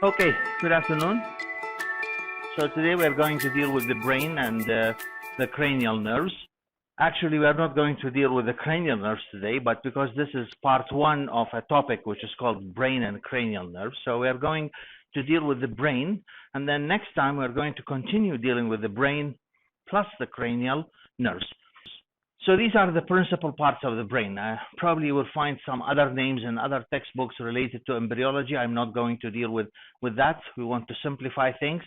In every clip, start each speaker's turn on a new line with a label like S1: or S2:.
S1: Okay, good afternoon. So today we're going to deal with the brain and the cranial nerves. Actually, we are not going to deal with the cranial nerves today, but because this is part one of a topic which is called brain and cranial nerves, so we are going to deal with the brain, and then next time we're going to continue dealing with the brain plus the cranial nerves. So these are the principal parts of the brain. Probably you will find some other names in other textbooks related to embryology. I'm not going to deal with that. We want to simplify things.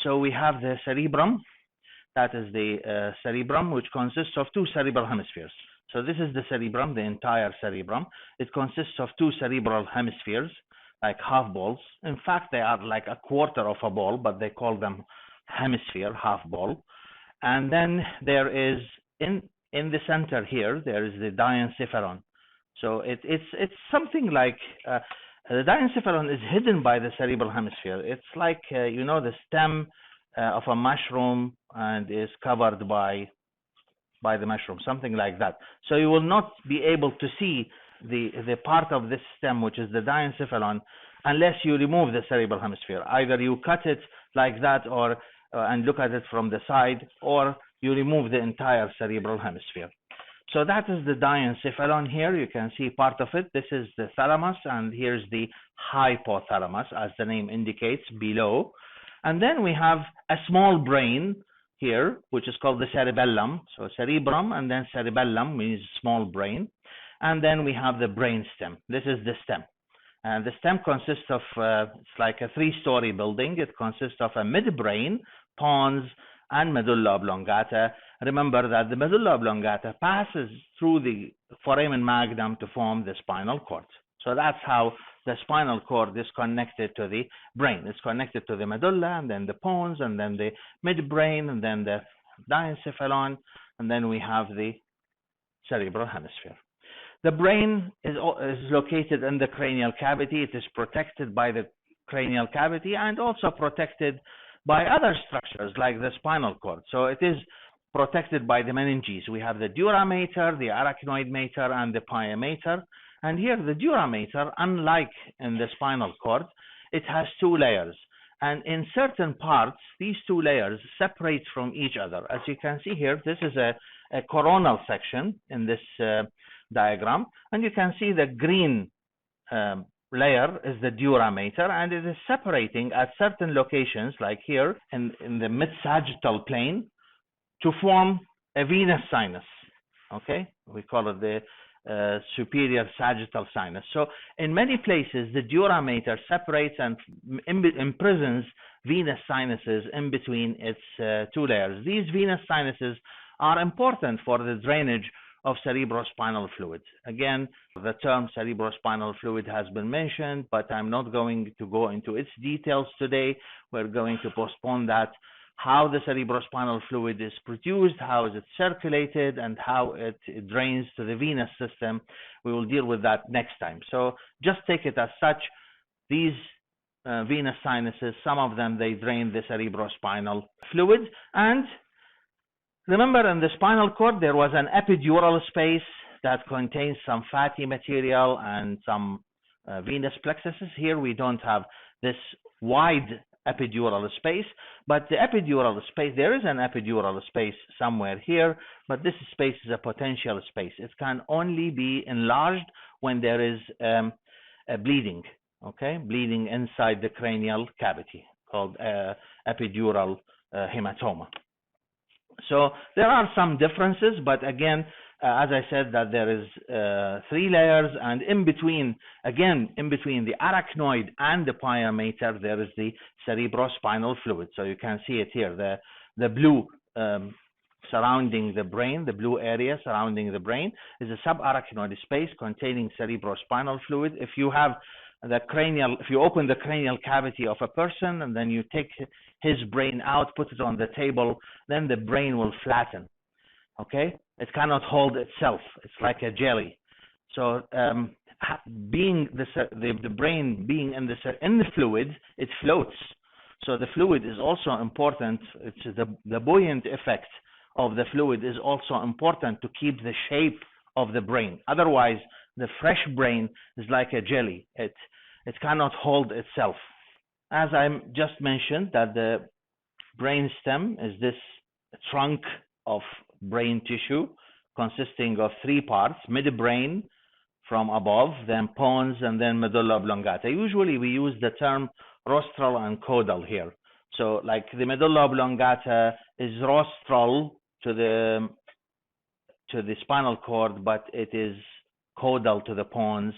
S1: So we have the cerebrum. That is the cerebrum, which consists of two cerebral hemispheres. So this is the cerebrum, the entire cerebrum. It consists of two cerebral hemispheres, like half balls. In fact, they are like a quarter of a ball, but they call them hemisphere, half ball. And then there is in the center here, there is the diencephalon. So it's something like the diencephalon is hidden by the cerebral hemisphere. It's like the stem of a mushroom and is covered by the mushroom, something like that. So you will not be able to see the part of this stem, which is the diencephalon, unless you remove the cerebral hemisphere. Either you cut it like that, or and look at it from the side, or you remove the entire cerebral hemisphere. So that is the diencephalon here. You can see part of it. This is the thalamus, and here's the hypothalamus, as the name indicates, below. And then we have a small brain here, which is called the cerebellum. So cerebrum and then cerebellum means small brain. And then we have the brainstem. This is the stem. And the stem consists of, it's like a three-story building. It consists of a midbrain, pons, and medulla oblongata. Remember that the medulla oblongata passes through the foramen magnum to form the spinal cord. So that's how the spinal cord is connected to the brain. It's connected to the medulla, and then the pons, and then the midbrain, and then the diencephalon, and then we have the cerebral hemisphere. The brain is located in the cranial cavity. It is protected by the cranial cavity and also protected by other structures like the spinal cord. So it is protected by the meninges. We have the dura mater, the arachnoid mater, and the pia mater. And here the dura mater, unlike in the spinal cord, it has two layers. And in certain parts, these two layers separate from each other. As you can see here, this is a coronal section in this diagram. And you can see the green layer is the dura mater, and it is separating at certain locations, like here in the mid-sagittal plane, to form a venous sinus. Okay, we call it the superior sagittal sinus. So in many places, the dura mater separates and imprisons venous sinuses in between its two layers. These venous sinuses are important for the drainage of cerebrospinal fluid. Again, the term cerebrospinal fluid has been mentioned, but I'm not going to go into its details today. We're going to postpone that. How the cerebrospinal fluid is produced, how is it circulated, and how it drains to the venous system. We will deal with that next time. So just take it as such. These venous sinuses, some of them, they drain the cerebrospinal fluid. And remember, in the spinal cord, there was an epidural space that contains some fatty material and some venous plexuses. Here we don't have this wide epidural space, but the epidural space, there is an epidural space somewhere here, but this space is a potential space. It can only be enlarged when there is a bleeding, okay? Bleeding inside the cranial cavity, called epidural hematoma. So there are some differences, but again, as I said, that there is three layers, and in between the arachnoid and the pia mater, there is the cerebrospinal fluid. So you can see it here, the blue surrounding the brain, the blue area surrounding the brain is a subarachnoid space containing cerebrospinal fluid. If you have if you open the cranial cavity of a person and then you take his brain out, put it on the table, then the brain will flatten. Okay, it cannot hold itself. It's like a jelly. So being the brain being in the fluid, it floats. So the fluid is also important. It's the buoyant effect of the fluid is also important to keep the shape of the brain. Otherwise, the fresh brain is like a jelly. It cannot hold itself. As I just mentioned, that the brainstem is this trunk of brain tissue consisting of three parts: midbrain from above, then pons, and then medulla oblongata. Usually we use the term rostral and caudal here. So like the medulla oblongata is rostral to the spinal cord, but it is caudal to the pons,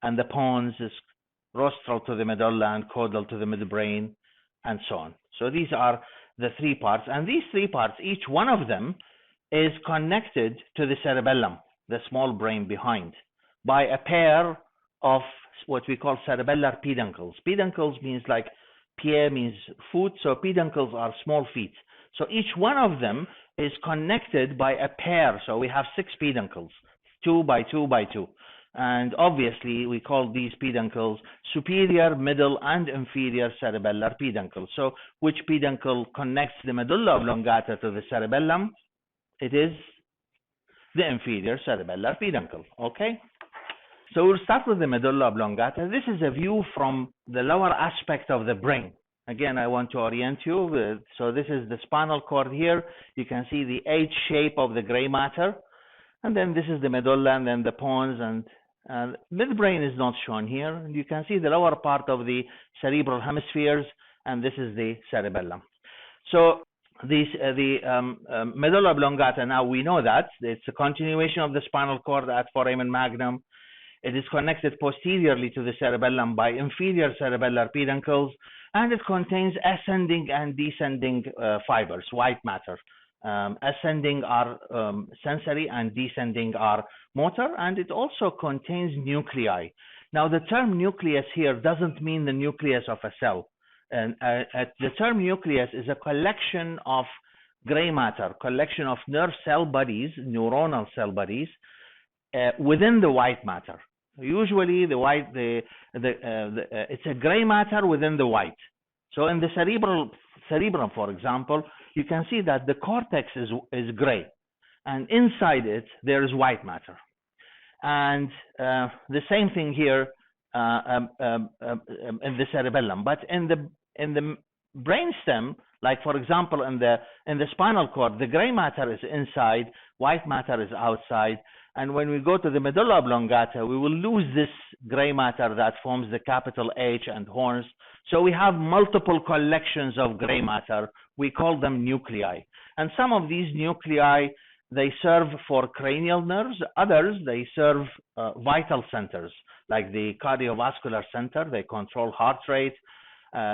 S1: and the pons is rostral to the medulla and caudal to the midbrain, and so on. So these are the three parts, and these three parts, each one of them is connected to the cerebellum, the small brain behind, by a pair of what we call cerebellar peduncles. Peduncles means like pied means foot, so peduncles are small feet. So each one of them is connected by a pair. So we have 6 peduncles, 2 by 2 by 2. And obviously we call these peduncles superior, middle, and inferior cerebellar peduncles. So which peduncle connects the medulla oblongata to the cerebellum? It is the inferior cerebellar peduncle, okay? So we'll start with the medulla oblongata. This is a view from the lower aspect of the brain. Again, I want to orient you. So this is the spinal cord here. You can see the H shape of the gray matter. And then this is the medulla, and then the pons, and midbrain is not shown here. You can see the lower part of the cerebral hemispheres, and this is the cerebellum. So the medulla oblongata, now we know that it's a continuation of the spinal cord at foramen magnum. It is connected posteriorly to the cerebellum by inferior cerebellar peduncles, and it contains ascending and descending fibers, white matter. Ascending are sensory and descending are motor, and it also contains nuclei. Now the term nucleus here doesn't mean the nucleus of a cell. And the term nucleus is a collection of gray matter, collection of nerve cell bodies, neuronal cell bodies, within the white matter. Usually it's a gray matter within the white. So in the cerebrum, for example, you can see that the cortex is gray, and inside it there is white matter. And the same thing here in the cerebellum. But in the brainstem, like for example in the spinal cord, the gray matter is inside, white matter is outside. And when we go to the medulla oblongata, we will lose this gray matter that forms the capital H and horns. So we have multiple collections of gray matter. We call them nuclei. And some of these nuclei, they serve for cranial nerves. Others, they serve vital centers, like the cardiovascular center. They control heart rate.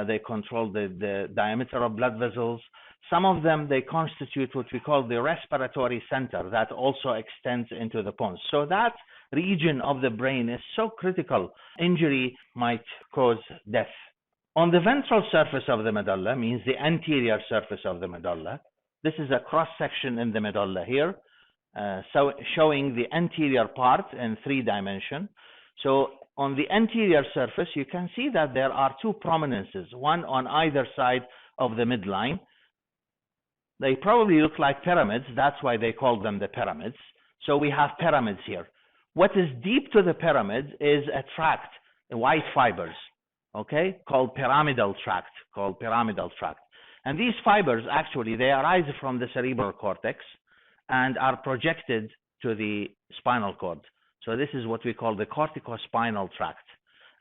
S1: They control the diameter of blood vessels. Some of them, they constitute what we call the respiratory center that also extends into the pons. So that region of the brain is so critical. Injury might cause death. On the ventral surface of the medulla, means the anterior surface of the medulla, this is a cross-section in the medulla here, so showing the anterior part in 3 dimensions. So on the anterior surface, you can see that there are 2 prominences, one on either side of the midline. They probably look like pyramids. That's why they call them the pyramids. So we have pyramids here. What is deep to the pyramids is a tract, white fibers, okay, called pyramidal tract, And these fibers, actually, they arise from the cerebral cortex and are projected to the spinal cord. So this is what we call the corticospinal tract.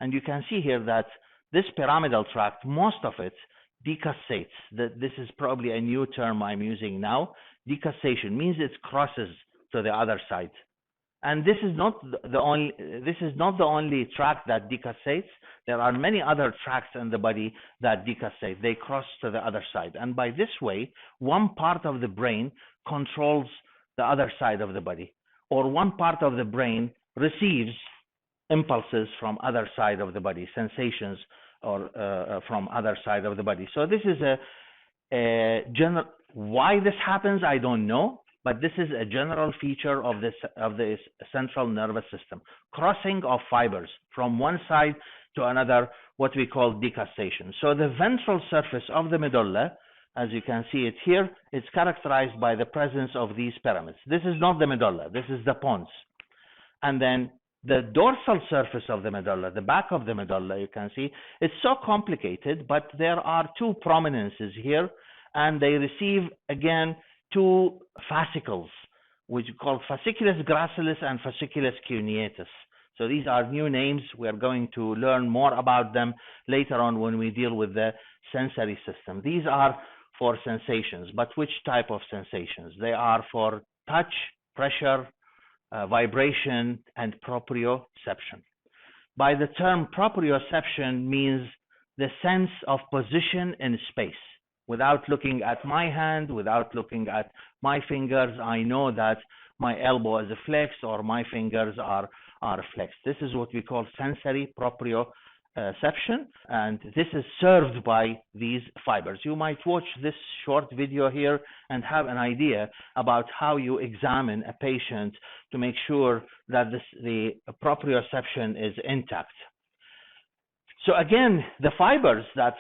S1: And you can see here that this pyramidal tract, most of it decussates. This is probably a new term I'm using now. Decussation means it crosses to the other side. And this is not the only tract that decussates. There are many other tracts in the body that decussate. They cross to the other side. And by this way, one part of the brain controls the other side of the body, or one part of the brain receives impulses from other side of the body, sensations or from other side of the body. So this is a general. Why this happens, I don't know, but this is a general feature of this central nervous system, crossing of fibers from one side to another, what we call decussation. So the ventral surface of the medulla, as you can see it here, it's characterized by the presence of these pyramids. This is not the medulla, this is the pons. And then The dorsal surface of the medulla, the back of the medulla, you can see, it's so complicated, but there are two prominences here, and they receive, again, two fascicles, which are called fasciculus gracilis and fasciculus cuneatus. So these are new names. We are going to learn more about them later on when we deal with the sensory system. These are for sensations, but which type of sensations? They are for touch, pressure, vibration, and proprioception. By the term proprioception means the sense of position in space. Without looking at my hand, without looking at my fingers, I know that my elbow is flexed or my fingers are flexed. This is what we call sensory proprioception, and this is served by these fibers. You might watch this short video here and have an idea about how you examine a patient to make sure that the proprioception is intact. So again, the fibers that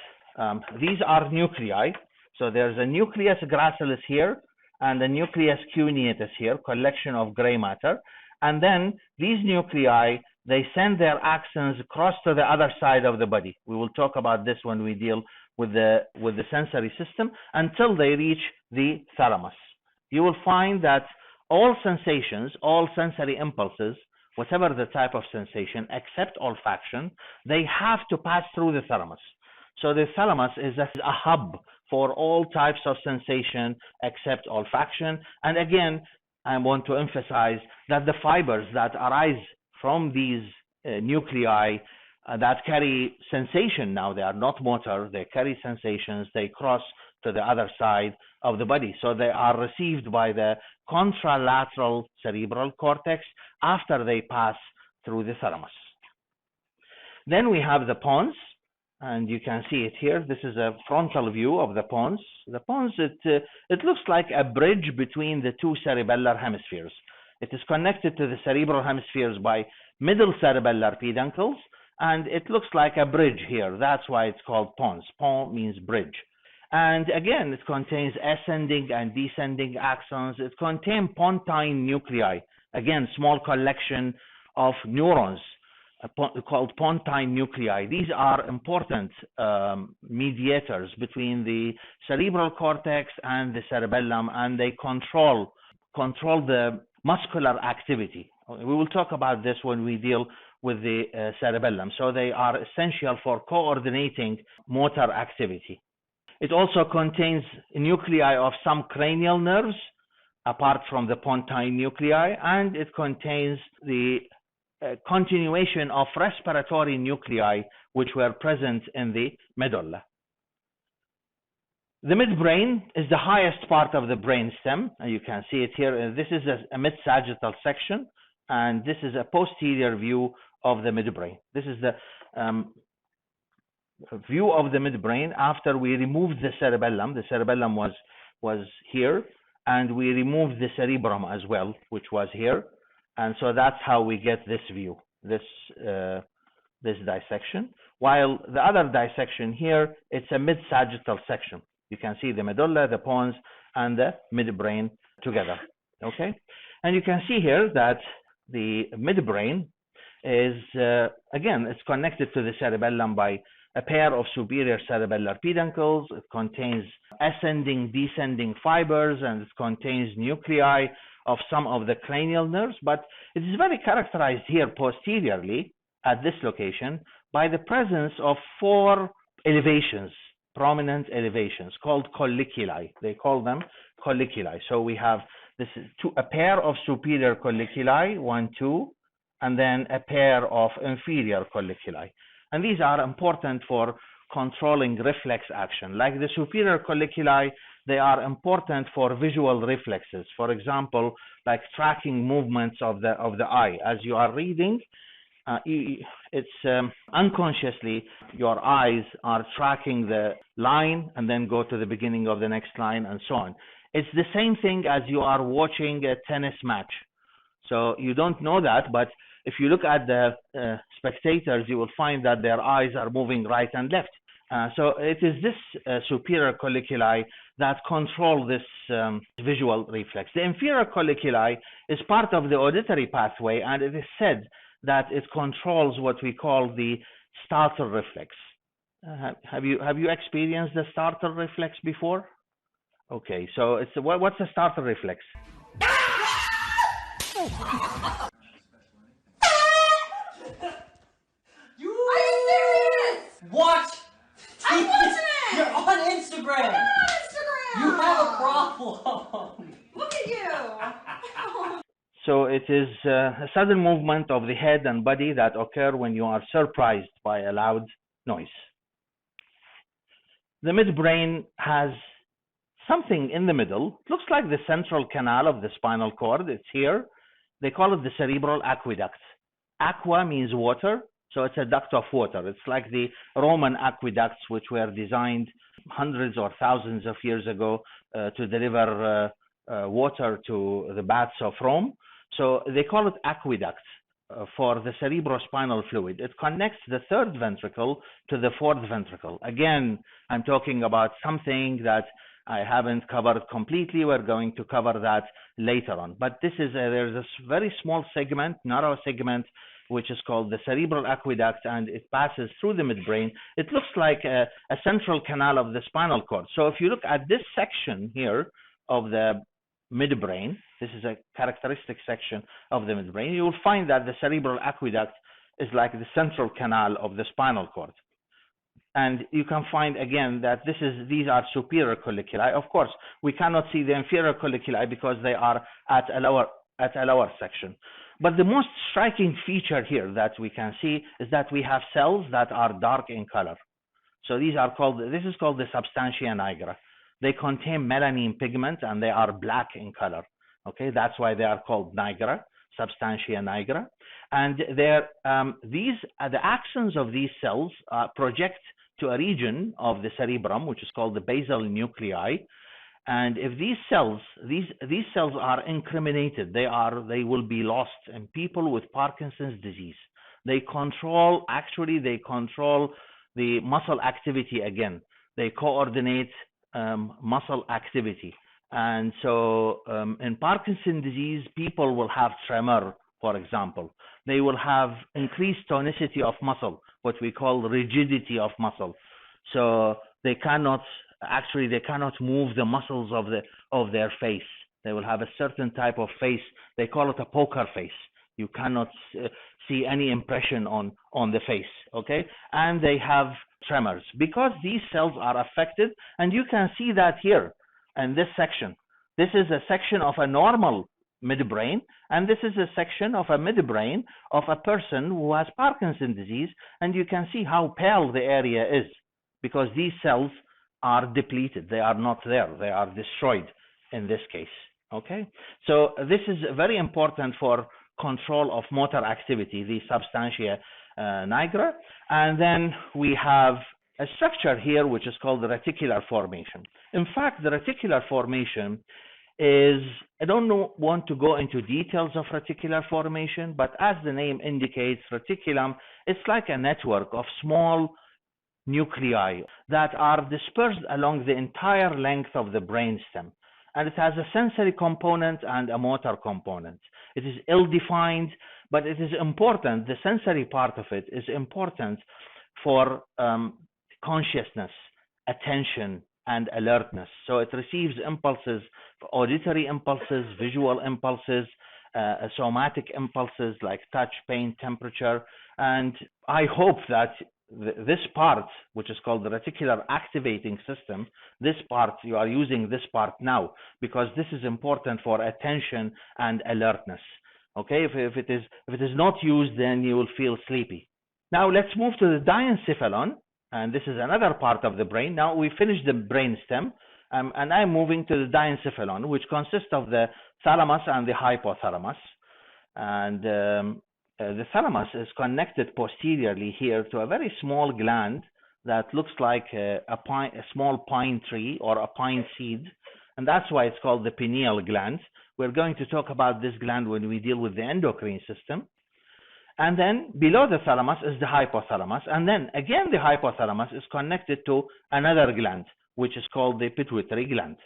S1: these are nuclei. So there's a nucleus gracilis here and a nucleus cuneatus here, collection of gray matter. And then these nuclei, they send their axons across to the other side of the body. We will talk about this when we deal with the sensory system, until they reach the thalamus. You will find that all sensations, all sensory impulses, whatever the type of sensation, except olfaction, they have to pass through the thalamus. So the thalamus is a hub for all types of sensation except olfaction. And again, I want to emphasize that the fibers that arise from these nuclei that carry sensation, now they are not motor, they carry sensations, they cross to the other side of the body. So they are received by the contralateral cerebral cortex after they pass through the thalamus. Then we have the pons, and you can see it here. This is a frontal view of the pons. The pons, it looks like a bridge between the two cerebellar hemispheres. It is connected to the cerebral hemispheres by middle cerebellar peduncles, and it looks like a bridge here. That's why it's called pons. Pons means bridge. And again, it contains ascending and descending axons. It contains pontine nuclei, again, small collection of neurons called pontine nuclei. These are important mediators between the cerebral cortex and the cerebellum, and they control the muscular activity. We will talk about this when we deal with the cerebellum. So they are essential for coordinating motor activity. It also contains nuclei of some cranial nerves, apart from the pontine nuclei, and it contains the continuation of respiratory nuclei which were present in the medulla. The midbrain is the highest part of the brainstem, and you can see it here. This is a mid-sagittal section, and this is a posterior view of the midbrain. This is the view of the midbrain after we removed the cerebellum. The cerebellum was here, and we removed the cerebrum as well, which was here. And so that's how we get this view, this dissection. While the other dissection here, it's a mid-sagittal section. You can see the medulla, the pons, and the midbrain together, okay? And you can see here that the midbrain is, again, it's connected to the cerebellum by a pair of superior cerebellar peduncles. It contains ascending, descending fibers, and it contains nuclei of some of the cranial nerves, but it is very characterized here posteriorly at this location by the presence of 4 elevations, prominent elevations called colliculi. They call them colliculi. So we have a pair of superior colliculi, 1, 2, and then a pair of inferior colliculi. And these are important for controlling reflex action. Like the superior colliculi, they are important for visual reflexes. For example, like tracking movements of the eye. As you are reading, it's unconsciously your eyes are tracking the line and then go to the beginning of the next line and so on. It's the same thing as you are watching a tennis match. So you don't know that, but if you look at the spectators, you will find that their eyes are moving right and left. So it is this superior colliculi that control this visual reflex. The inferior colliculi is part of the auditory pathway, and it is said that it controls what we call the startle reflex. Have you experienced the startle reflex before? Okay, so it's what's the startle reflex?
S2: Are you serious?
S3: Watch!
S2: I'm watching it!
S3: You're on Instagram!
S2: I'm on Instagram!
S3: You have a problem!
S2: Look at you!
S1: So it is a sudden movement of the head and body that occur when you are surprised by a loud noise. The midbrain has something in the middle. It looks like the central canal of the spinal cord. It's here. They call it the cerebral aqueduct. Aqua means water, so it's a duct of water. It's like the Roman aqueducts, which were designed hundreds or thousands of years ago to deliver water to the baths of Rome. So they call it aqueduct for the cerebrospinal fluid. It connects the third ventricle to the fourth ventricle. Again, I'm talking about something that I haven't covered completely. We're going to cover that later on. But this is there's a very small segment, narrow segment, which is called the cerebral aqueduct, and it passes through the midbrain. It looks like a central canal of the spinal cord. So if you look at this section here of the midbrain, this is a characteristic section of the midbrain, you will find that the cerebral aqueduct is like the central canal of the spinal cord. And you can find again that these are superior colliculi. Of course, we cannot see the inferior colliculi because they are at a lower section. But the most striking feature here that we can see is that we have cells that are dark in color. So this is called the substantia nigra. They contain melanin pigment and they are black in color. Okay, that's why they are called nigra, substantia nigra. And the axons of these cells project to a region of the cerebrum, which is called the basal nuclei. And if these cells are incriminated, they will be lost in people with Parkinson's disease. They control the muscle activity again. They coordinate muscle activity. And so in Parkinson's disease, people will have tremor, for example. They will have increased tonicity of muscle, what we call rigidity of muscle. So they cannot move the muscles of their face. They will have a certain type of face. They call it a poker face. You cannot see any impression on the face, okay? And they have tremors because these cells are affected, and you can see that here in this section. This is a section of a normal midbrain, and this is a section of a midbrain of a person who has Parkinson's disease, and you can see how pale the area is because these cells are depleted. They are not there. They are destroyed in this case, okay? So this is very important for control of motor activity, the substantia nigra. And then we have a structure here which is called the reticular formation. In fact, the reticular formation is, I don't want to go into details of reticular formation, but as the name indicates, reticulum, it's like a network of small nuclei that are dispersed along the entire length of the brainstem. And it has a sensory component and a motor component. It is ill-defined, but it is important. The sensory part of it is important for consciousness, attention, and alertness. So it receives impulses, auditory impulses, visual impulses, somatic impulses like touch, pain, temperature. And I hope that this part, which is called the reticular activating system, this part, you are using this part now because this is important for attention and alertness. Okay, if it is not used, then you will feel sleepy. Now let's move to the diencephalon, and this is another part of the brain. Now we finished the brainstem, and I'm moving to the diencephalon, which consists of the thalamus and the hypothalamus. And the thalamus is connected posteriorly here to a very small gland that looks like a small pine tree or a pine seed, and that's why it's called the pineal gland. We're going to talk about this gland when we deal with the endocrine system. And then below the thalamus is the hypothalamus, and then again the hypothalamus is connected to another gland, which is called the pituitary gland.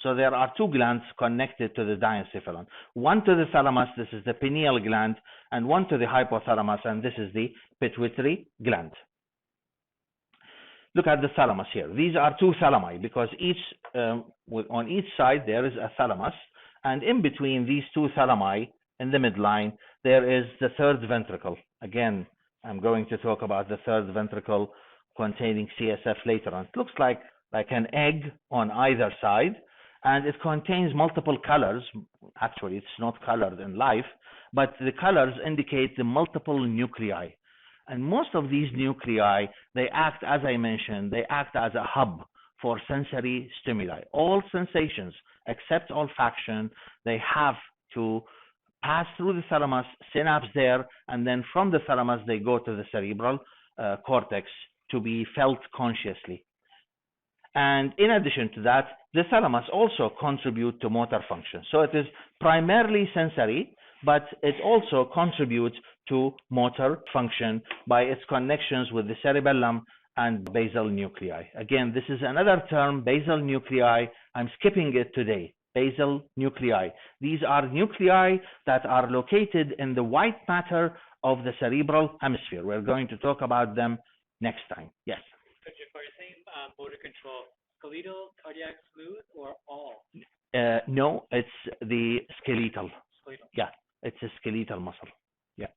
S1: So there are two glands connected to the diencephalon. One to the thalamus, this is the pineal gland, and one to the hypothalamus, and this is the pituitary gland. Look at the thalamus here. These are two thalami because on each side there is a thalamus, and in between these two thalami in the midline there is the third ventricle. Again, I'm going to talk about the third ventricle containing CSF later on. It looks like an egg on either side, and it contains multiple colors. Actually, it's not colored in life, but the colors indicate the multiple nuclei. And most of these nuclei, they act, as I mentioned, they act as a hub for sensory stimuli. All sensations, except olfaction, they have to pass through the thalamus, synapse there, and then from the thalamus, they go to the cerebral cortex to be felt consciously. And in addition to that, the thalamus also contributes to motor function. So it is primarily sensory, but it also contributes to motor function by its connections with the cerebellum and basal nuclei. Again, this is another term, basal nuclei. I'm skipping it today. Basal nuclei. These are nuclei that are located in the white matter of the cerebral hemisphere. We're going to talk about them next time. Yes?
S4: For the same motor control, skeletal, cardiac, smooth, or all?
S1: No, it's the skeletal.
S4: Skeletal.
S1: Yeah, it's a skeletal muscle. Yeah.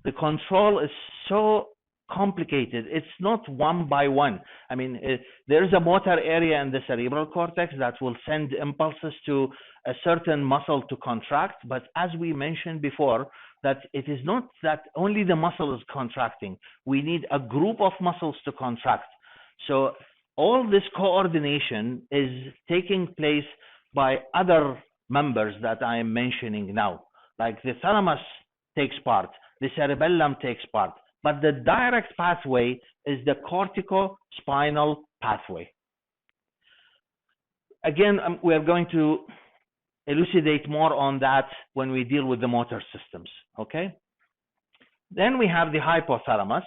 S1: The control is so complicated. It's not one by one. I mean, there's a motor area in the cerebral cortex that will send impulses to a certain muscle to contract. But as we mentioned before, that it is not that only the muscle is contracting. We need a group of muscles to contract. So all this coordination is taking place by other members that I am mentioning now. Like the thalamus takes part, the cerebellum takes part, but the direct pathway is the cortico-spinal pathway. Again, we are going to elucidate more on that when we deal with the motor systems, okay? Then we have the hypothalamus,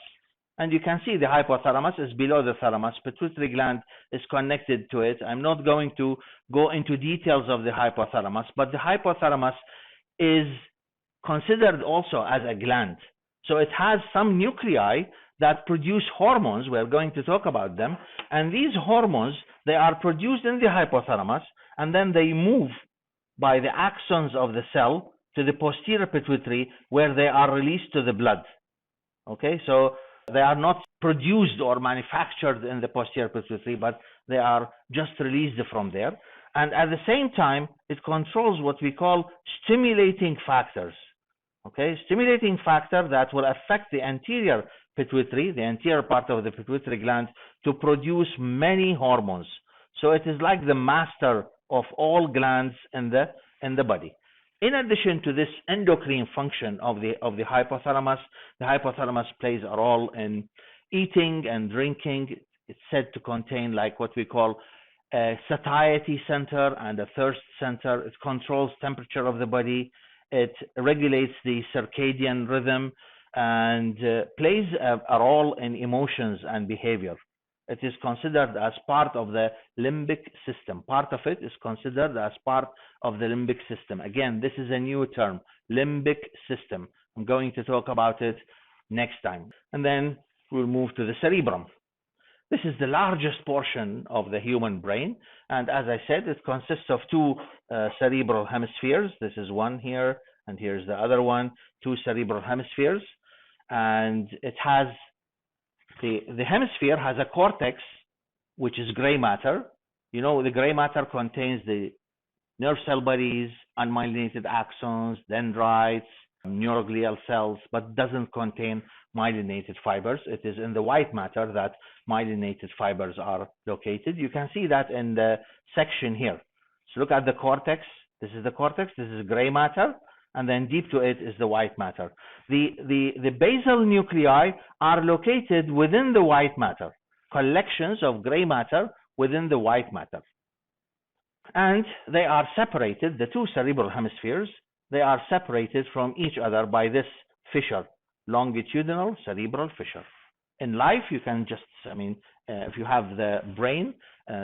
S1: and you can see the hypothalamus is below the thalamus. Pituitary gland is connected to it. I'm not going to go into details of the hypothalamus, but the hypothalamus is considered also as a gland. So it has some nuclei that produce hormones. We're going to talk about them. And these hormones, they are produced in the hypothalamus, and then they move by the axons of the cell to the posterior pituitary, where they are released to the blood. Okay, so they are not produced or manufactured in the posterior pituitary, but they are just released from there. And at the same time, it controls what we call stimulating factors. Okay, stimulating factor that will affect the anterior pituitary, the anterior part of the pituitary gland, to produce many hormones. So it is like the master of all glands in the body. In addition to this endocrine function of the hypothalamus plays a role in eating and drinking. It's said to contain like what we call a satiety center and a thirst center. It controls temperature of the body. It regulates the circadian rhythm and plays a role in emotions and behavior. It is considered as part of the limbic system. Part of it is considered as part of the limbic system. Again, this is a new term, limbic system. I'm going to talk about it next time. And then we'll move to the cerebrum. This is the largest portion of the human brain. And as I said, it consists of two cerebral hemispheres. This is one here, and here's the other one, two cerebral hemispheres. And it has the hemisphere has a cortex, which is gray matter. You know, the gray matter contains the nerve cell bodies, unmyelinated axons, dendrites, neuroglial cells, but doesn't contain myelinated fibers. It is in the white matter that myelinated fibers are located. You can see that in the section here. So look at the cortex. This is the cortex. This is gray matter. And then deep to it is the white matter. The basal nuclei are located within the white matter, collections of gray matter within the white matter. And they are separated, the two cerebral hemispheres, they are separated from each other by this fissure, longitudinal cerebral fissure. In life, you can just, if you have the brain,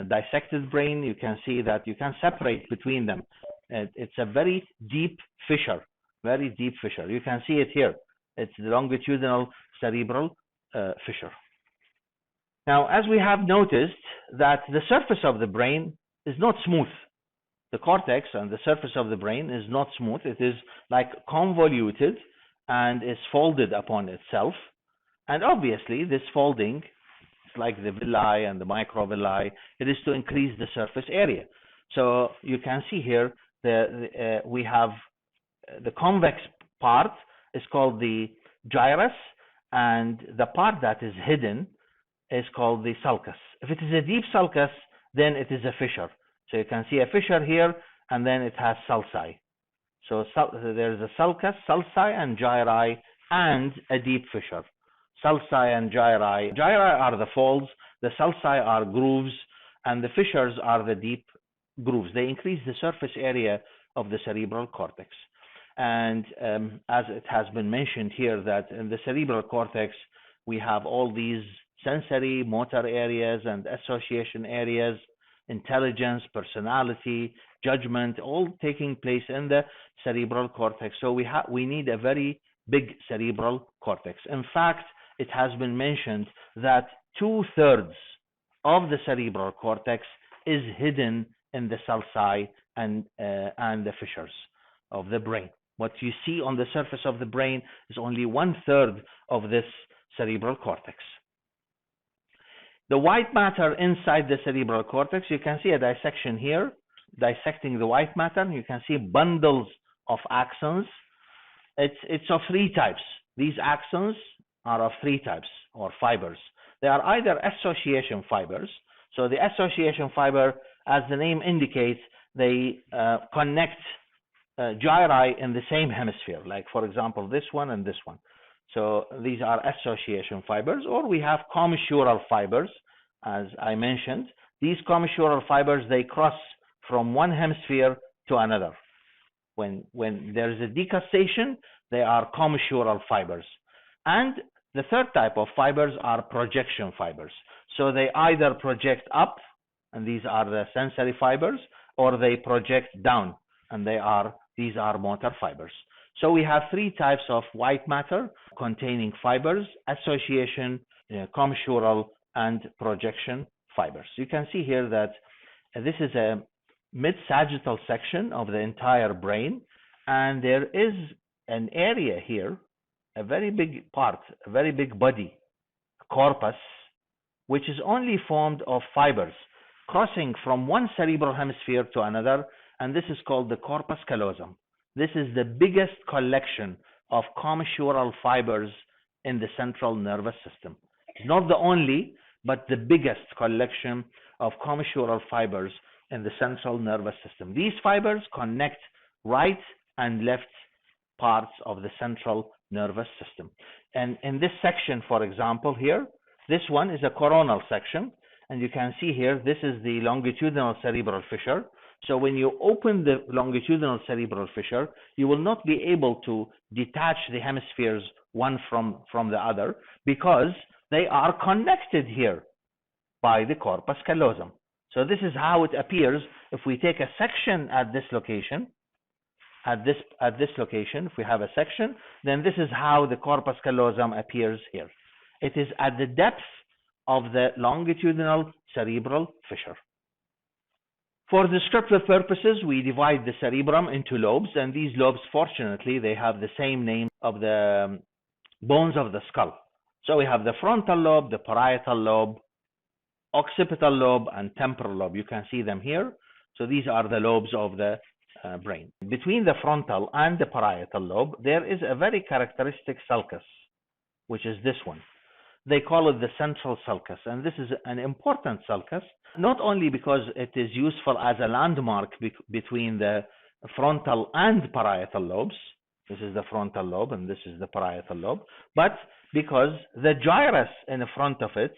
S1: dissected brain, you can see that you can separate between them. It's a very deep fissure, very deep fissure. You can see it here. It's the longitudinal cerebral fissure. Now, as we have noticed that the surface of the brain is not smooth. The cortex and the surface of the brain is not smooth. It is like convoluted and is folded upon itself. And obviously, this folding, it's like the villi and the microvilli, it is to increase the surface area. So you can see here we have the convex part is called the gyrus, and the part that is hidden is called the sulcus. If it is a deep sulcus, then it is a fissure. So you can see a fissure here, and then it has sulci. So there's a sulcus, sulci, and gyri, and a deep fissure. Sulci and gyri. Gyri are the folds, the sulci are grooves, and the fissures are the deep grooves. They increase the surface area of the cerebral cortex. And as it has been mentioned here, that in the cerebral cortex, we have all these sensory, motor areas and association areas, intelligence, personality, judgment, all taking place in the cerebral cortex. So we need a very big cerebral cortex. In fact, it has been mentioned that 2/3 of the cerebral cortex is hidden in the sulci and the fissures of the brain. What you see on the surface of the brain is only 1/3 of this cerebral cortex. The white matter inside the cerebral cortex, you can see a dissection here, dissecting the white matter. You can see bundles of axons. It's of 3 types. These axons are of 3 types or fibers. They are either association fibers. So the association fiber, as the name indicates, they connect gyri in the same hemisphere, like for example this one and this one. So these are association fibers. Or we have commissural fibers, as I mentioned. These commissural fibers, they cross from one hemisphere to another. When there is a decussation, they are commissural fibers. And the third type of fibers are projection fibers. So they either project up, and these are the sensory fibers, or they project down, and these are motor fibers. So we have 3 types of white matter containing fibers: association, commissural, and projection fibers. You can see here that this is a mid-sagittal section of the entire brain, and there is an area here, a very big part, a very big body, corpus, which is only formed of fibers crossing from one cerebral hemisphere to another, and this is called the corpus callosum. This is the biggest collection of commissural fibers in the central nervous system. Not the only, but the biggest collection of commissural fibers in the central nervous system. These fibers connect right and left parts of the central nervous system. And in this section, for example, here, this one is a coronal section, and you can see here, this is the longitudinal cerebral fissure. So when you open the longitudinal cerebral fissure, you will not be able to detach the hemispheres one from the other, because they are connected here by the corpus callosum. So this is how it appears if we take a section at this location. At this location, if we have a section, then this is how the corpus callosum appears here. It is at the depth of the longitudinal cerebral fissure. For descriptive purposes, we divide the cerebrum into lobes, and these lobes, fortunately, they have the same name of the bones of the skull. So we have the frontal lobe, the parietal lobe, occipital lobe, and temporal lobe. You can see them here. So these are the lobes of the brain. Between the frontal and the parietal lobe, there is a very characteristic sulcus, which is this one. They call it the central sulcus, and this is an important sulcus, not only because it is useful as a landmark between the frontal and parietal lobes. This is the frontal lobe, and this is the parietal lobe, but because the gyrus in front of it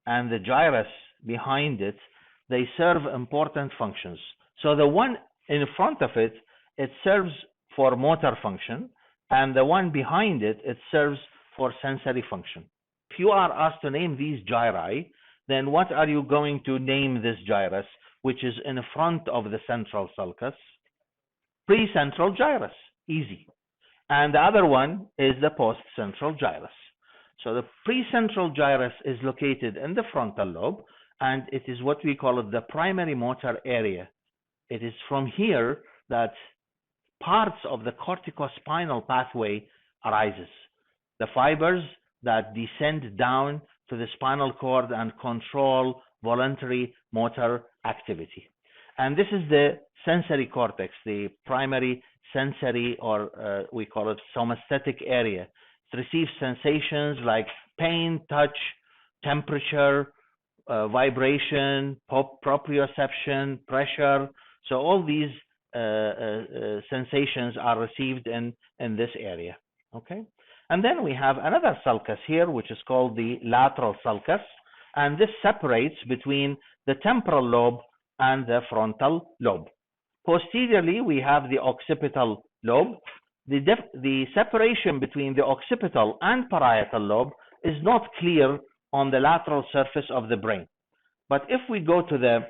S1: and the gyrus behind it, they serve important functions. So the one in front of it, it serves for motor function, and the one behind it, it serves for sensory function. If you are asked to name these gyri, then what are you going to name this gyrus, which is in front of the central sulcus? Precentral gyrus, easy. And the other one is the postcentral gyrus. So the precentral gyrus is located in the frontal lobe, and it is what we call it the primary motor area. It is from here that parts of the corticospinal pathway arises. The fibers that descend down to the spinal cord and control voluntary motor activity. And this is the sensory cortex, the primary sensory, or we call it somesthetic area. It receives sensations like pain, touch, temperature, vibration, proprioception, pressure. So all these sensations are received in this area. Okay. And then we have another sulcus here, which is called the lateral sulcus, and this separates between the temporal lobe and the frontal lobe. Posteriorly, we have the occipital lobe. The separation between the occipital and parietal lobe is not clear on the lateral surface of the brain. But if we go to the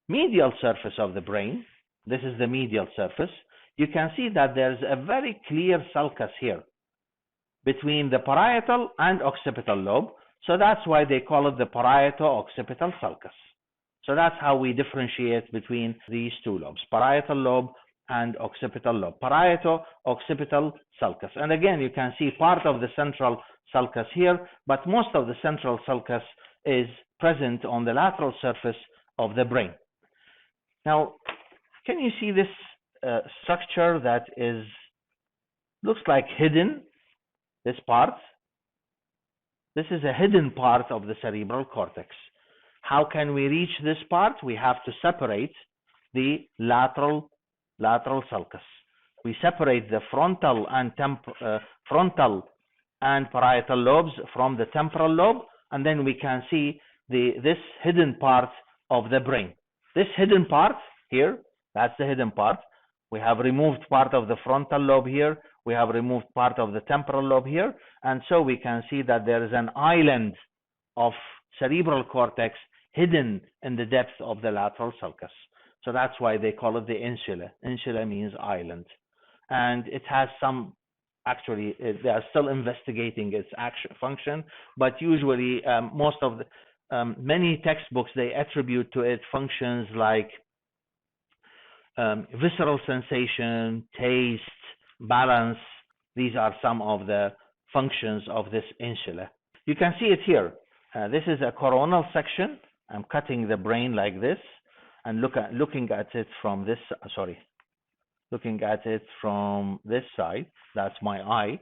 S1: medial surface of the brain, this is the medial surface, you can see that there's a very clear sulcus here between the parietal and occipital lobe. So that's why they call it the parieto-occipital sulcus. So that's how we differentiate between these two lobes, parietal lobe and occipital lobe. Parieto-occipital sulcus. And again, you can see part of the central sulcus here, but most of the central sulcus is present on the lateral surface of the brain. Now, can you see this structure that looks like hidden? This part. This is a hidden part of the cerebral cortex. How can we reach this part? We have to separate the lateral sulcus. We separate the frontal and parietal lobes from the temporal lobe, and then we can see this hidden part of the brain. This hidden part here, that's the hidden part. We have removed part of the frontal lobe here. We have removed part of the temporal lobe here. And so we can see that there is an island of cerebral cortex hidden in the depth of the lateral sulcus. So that's why they call it the insula. Insula means island. And it has some, actually, they are still investigating its function, but usually most of the, many textbooks, they attribute to it functions like visceral sensation, taste, balance. These are some of the functions of this insula. You can see it here. This is a coronal section. I'm cutting the brain like this and looking at it from this, looking at it from this side. That's my eye.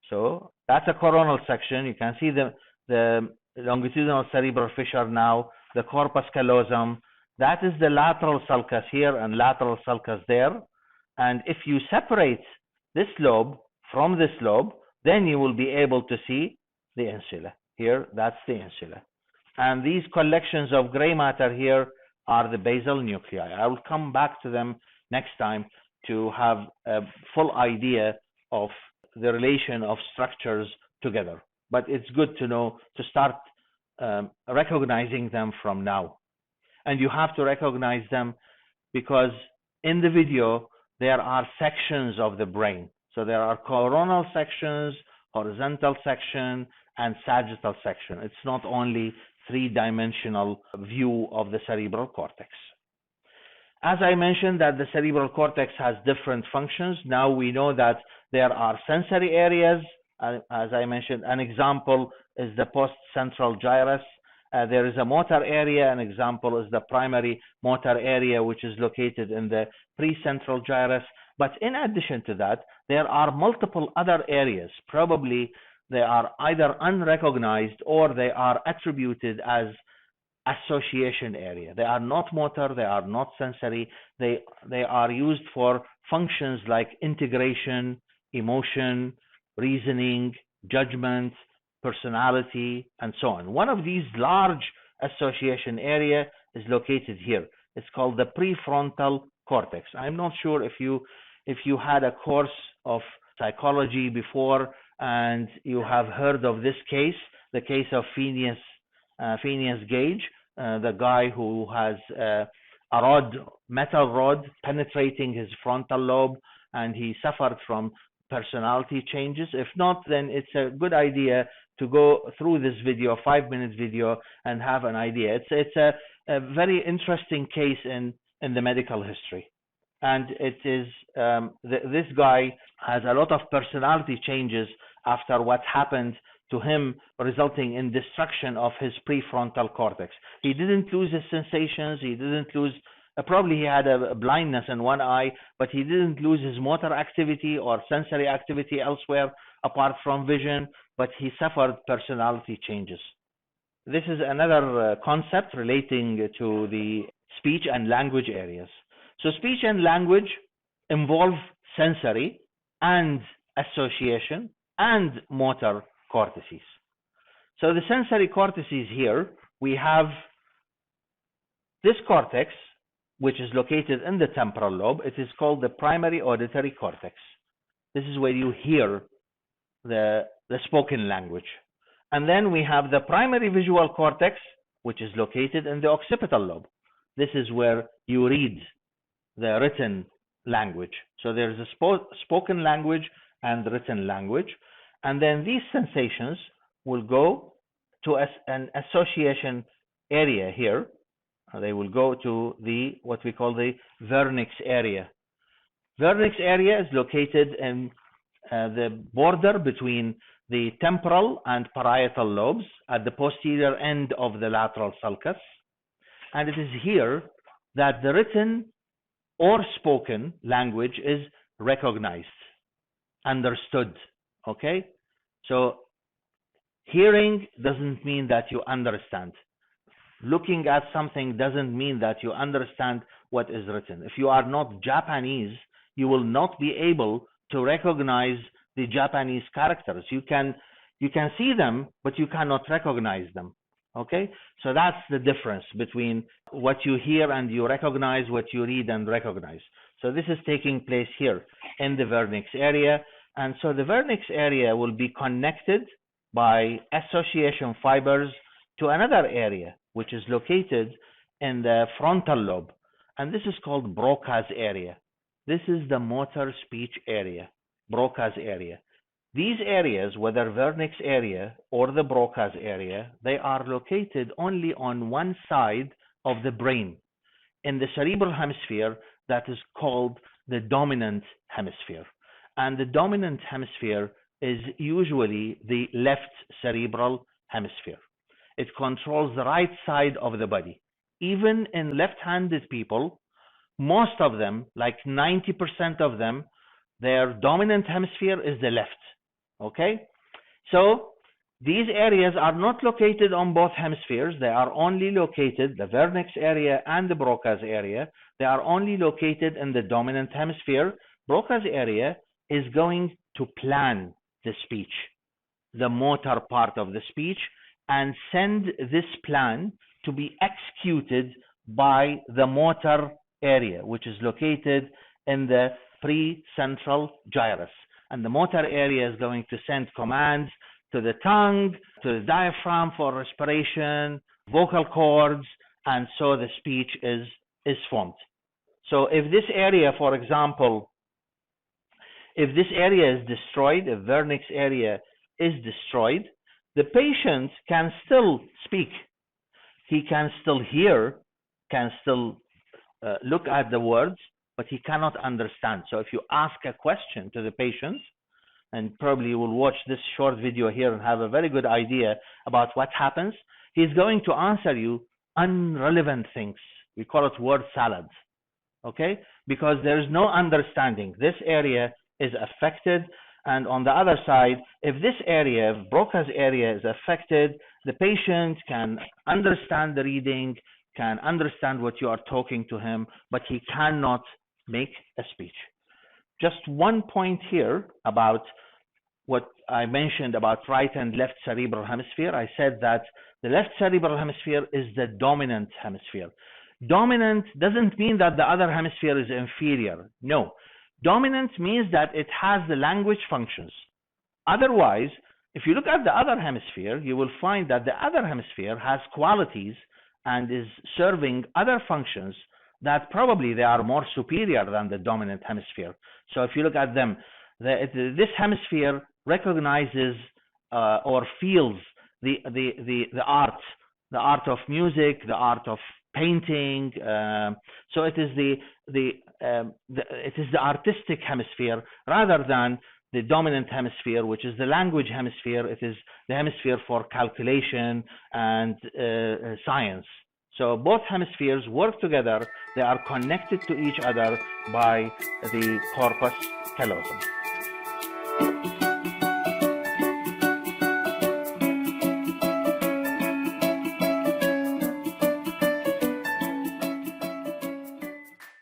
S1: So that's a coronal section. You can see the longitudinal cerebral fissure now, the corpus callosum. That is the lateral sulcus here and lateral sulcus there. And if you separate this lobe from this lobe, then you will be able to see the insula. Here, that's the insula. And these collections of gray matter here are the basal nuclei. I will come back to them next time to have a full idea of the relation of structures together. But it's good to know, to start recognizing them from now. And you have to recognize them because in the video, there are sections of the brain. So there are coronal sections, horizontal section, and sagittal section. It's not only three-dimensional view of the cerebral cortex. As I mentioned that the cerebral cortex has different functions. Now we know that there are sensory areas. As I mentioned, an example is the postcentral gyrus. There is a motor area. An example is the primary motor area, which is located in the precentral gyrus. But in addition to that, there are multiple other areas. Probably they are either unrecognized or they are attributed as association area. They are not motor, they are not sensory. They are used for functions like integration, emotion, reasoning, judgment, personality, and so on. One of these large association area is located here. It's called the prefrontal cortex. I'm not sure if you had a course of psychology before and you have heard of this case, the case of Phineas Phineas Gage, the guy who has a metal rod penetrating his frontal lobe, and he suffered from personality changes. If not, then it's a good idea to go through this video, 5-minute video, and have an idea. It's a very interesting case in the medical history. And it is, this guy has a lot of personality changes after what happened to him, resulting in destruction of his prefrontal cortex. He didn't lose his sensations, he didn't lose, probably he had a blindness in one eye, but he didn't lose his motor activity or sensory activity elsewhere apart from vision, but he suffered personality changes. This is another concept relating to the speech and language areas. So speech and language involve sensory and association and motor cortices. So the sensory cortices here, we have this cortex, which is located in the temporal lobe. It is called the primary auditory cortex. This is where you hear the spoken language. And then we have the primary visual cortex, which is located in the occipital lobe. This is where you read the written language. So there's a spoken language and written language. And then these sensations will go to an association area here. They will go to what we call the vernix area. Vernix area is located in the border between the temporal and parietal lobes at the posterior end of the lateral sulcus. And it is here that the written or spoken language is recognized, understood, okay? So hearing doesn't mean that you understand. Looking at something doesn't mean that you understand what is written. If you are not Japanese, you will not be able to recognize the Japanese characters. You can see them, but you cannot recognize them. Okay, so that's the difference between what you hear and you recognize, what you read and recognize. So this is taking place here in the vernix area. And so the vernix area will be connected by association fibers to another area, which is located in the frontal lobe. And this is called Broca's area. This is the motor speech area, Broca's area. These areas, whether vernix area or the Broca's area, they are located only on one side of the brain. In the cerebral hemisphere, that is called the dominant hemisphere. And the dominant hemisphere is usually the left cerebral hemisphere. It controls the right side of the body. Even in left-handed people, most of them, like 90% of them, their dominant hemisphere is the left. Okay, so these areas are not located on both hemispheres. They are only located, the vernix area and the Broca's area, they are only located in the dominant hemisphere. Broca's area is going to plan the speech, the motor part of the speech, and send this plan to be executed by the motor area, which is located in the precentral gyrus. And the motor area is going to send commands to the tongue, to the diaphragm for respiration, vocal cords, and so the speech is formed. So if this area, for example, if this area is destroyed, if vernix area is destroyed, the patient can still speak. He can still hear, can still look at the words, but he cannot understand. So if you ask a question to the patient, and probably you will watch this short video here and have a very good idea about what happens, he's going to answer you irrelevant things. We call it word salad, okay? Because there is no understanding. This area is affected, and on the other side, if this area, if Broca's area is affected, the patient can understand the reading, can understand what you are talking to him, but he cannot make a speech. Just one point here about what I mentioned about right and left cerebral hemisphere. I said that the left cerebral hemisphere is the dominant hemisphere. Dominant doesn't mean that the other hemisphere is inferior. No. Dominant means that it has the language functions. Otherwise, If you look at the other hemisphere, you will find that the other hemisphere has qualities and is serving other functions that probably they are more superior than the dominant hemisphere. So if you look at them, this hemisphere recognizes or feels the art of music, the art of painting. So it is the artistic hemisphere rather than the dominant hemisphere, which is the language hemisphere. It is the hemisphere for calculation and science. So both hemispheres work together. They are connected to each other by the corpus callosum.